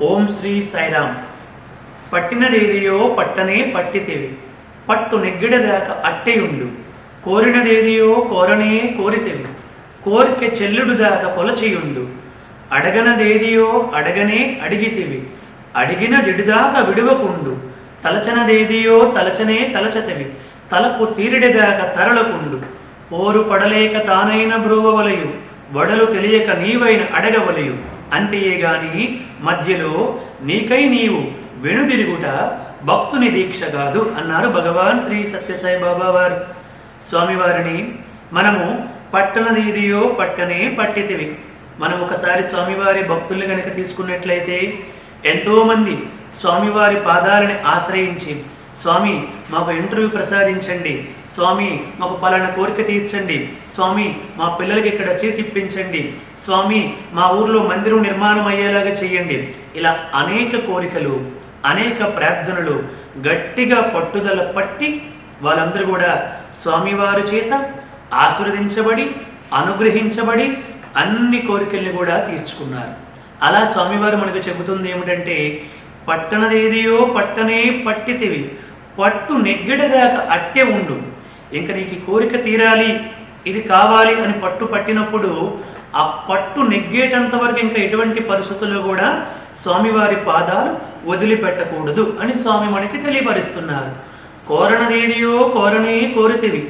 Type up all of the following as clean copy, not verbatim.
ఓం శ్రీ సాయిరామ్. పట్టినదేదియో పట్టనే పట్టితివి, పట్టు నెగ్గిడదాక అట్టెయుండు. కోరినదేదియో కోరనే కోరితివి, కోర్కె చెల్లుడుదాక కొలచియుండు. అడగనదేదియో అడగనే అడిగితివి, అడిగిన దిడిదాక విడువకుండు. తలచనదేదియో తలచనే తలచతివి, తలపు తీరిడిదాక తరలకుండు. పోరు పడలేక తానైన బ్రోవవలయు, వడలు తెలియక నీవైన అడగవలయు. అంతేగాని మధ్యలో నీకై నీవు వెనుదిరుగుట భక్తుని దీక్ష కాదు అన్నారు భగవాన్ శ్రీ సత్యసాయి బాబా వారు. స్వామివారిని మనము పట్టనదేదియో పట్టనే పట్టితివి. మనం ఒకసారి స్వామివారి భక్తుల్ని కనుక తీసుకున్నట్లయితే ఎంతోమంది స్వామివారి పాదాలని ఆశ్రయించి, స్వామి మాకు ఇంటర్వ్యూ ప్రసాదించండి, స్వామి మాకు పలానా కోరిక తీర్చండి, స్వామి మా పిల్లలకి ఇక్కడ సీట్ ఇప్పించండి, స్వామి మా ఊర్లో మందిరం నిర్మాణం అయ్యేలాగా చేయండి. ఇలా అనేక కోరికలు, అనేక ప్రార్థనలు గట్టిగా పట్టుదల పట్టి వాళ్ళందరూ కూడా స్వామివారి చేత ఆశీర్వదించబడి అనుగ్రహించబడి అన్ని కోరికల్ని కూడా తీర్చుకున్నారు. అలా స్వామివారు మనకు చెబుతుంది ఏమిటంటే, పట్టనదేదియో పట్టనే పట్టితివి, పట్టు నెగ్గిడదాకా అట్టె ఉండు. ఇంకా నీకు కోరిక తీరాలి, ఇది కావాలి అని పట్టు పట్టినప్పుడు ఆ పట్టు నెగ్గేటంత వరకు ఇంకా ఎటువంటి పరిస్థితుల్లో కూడా స్వామివారి పాదాలు వదిలిపెట్టకూడదు అని స్వామి మనకి తెలియపరుస్తున్నారు. కోరనదేదియో కోరనే కోరితివి,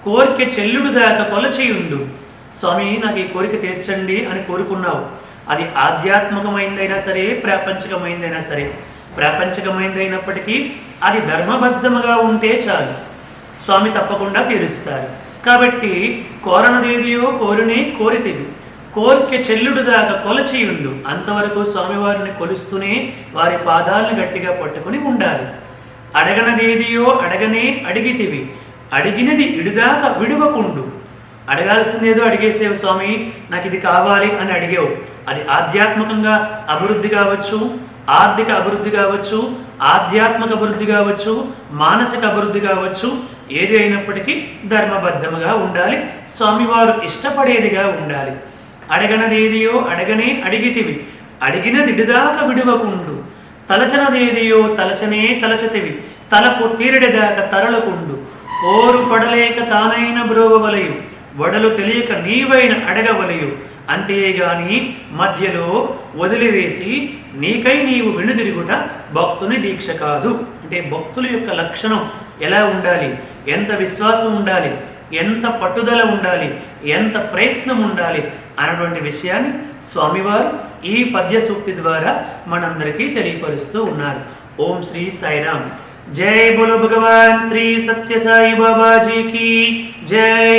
కోరిక చెల్లుడు దాకా కొలచియుండు. స్వామి నాకు ఈ కోరిక తీర్చండి అని కోరుకున్నావు. అది ఆధ్యాత్మికమైందైనా సరే, ప్రాపంచికమైందైనా సరే. ప్రాపంచికమైందైనప్పటికీ అది ధర్మబద్ధముగా ఉంటే చాలు, స్వామి తప్పకుండా తీరుస్తారు. కాబట్టి కోరనదేదియో కోరినే కోరితివి, కోరిక చెల్లుడు దాకా కొలచియుండు. అంతవరకు స్వామివారిని కొలుస్తూనే వారి పాదాలను గట్టిగా పట్టుకుని ఉండాలి. అడగనదేదియో అడగనే అడిగితివి, అడిగినది ఇడుదాకా విడువకుండు. అడగాల్సిందేదో అడిగేసేవు స్వామి, నాకు ఇది కావాలి అని అడిగావు. అది ఆధ్యాత్మికంగా అభివృద్ధి కావచ్చు, ఆర్థిక అభివృద్ధి కావచ్చు, ఆధ్యాత్మిక అభివృద్ధి కావచ్చు, మానసిక అభివృద్ధి కావచ్చు. ఏది అయినప్పటికీ ధర్మబద్ధముగా ఉండాలి, స్వామివారు ఇష్టపడేదిగా ఉండాలి. అడగనదేదియో అడగనే అడిగితివి, అడిగినది ఇడుదాకా విడువకుండు. తలచనదేదియో తలచనే తలచతివి, తలపు తీరడిదాకా తరలకుండు. ఓరు పడలేక తానైన బ్రోవవలయు, వడలు తెలియక నీవైన అడగవలయు. అంతేగాని మధ్యలో వదిలివేసి నీకై నీవు వెనుదిరుగుట భక్తుని దీక్ష కాదు. అంటే భక్తుల యొక్క లక్షణం ఎలా ఉండాలి, ఎంత విశ్వాసం ఉండాలి, ఎంత పట్టుదల ఉండాలి, ఎంత ప్రయత్నం ఉండాలి అన్నటువంటి విషయాన్ని స్వామివారు ఈ పద్య సూక్తి ద్వారా మనందరికీ తెలియపరుస్తూ ఉన్నారు. ఓం శ్రీ సాయిరామ్. జై బోలో భగవాన్ శ్రీ సత్య సాయి బాబాజీకి జై.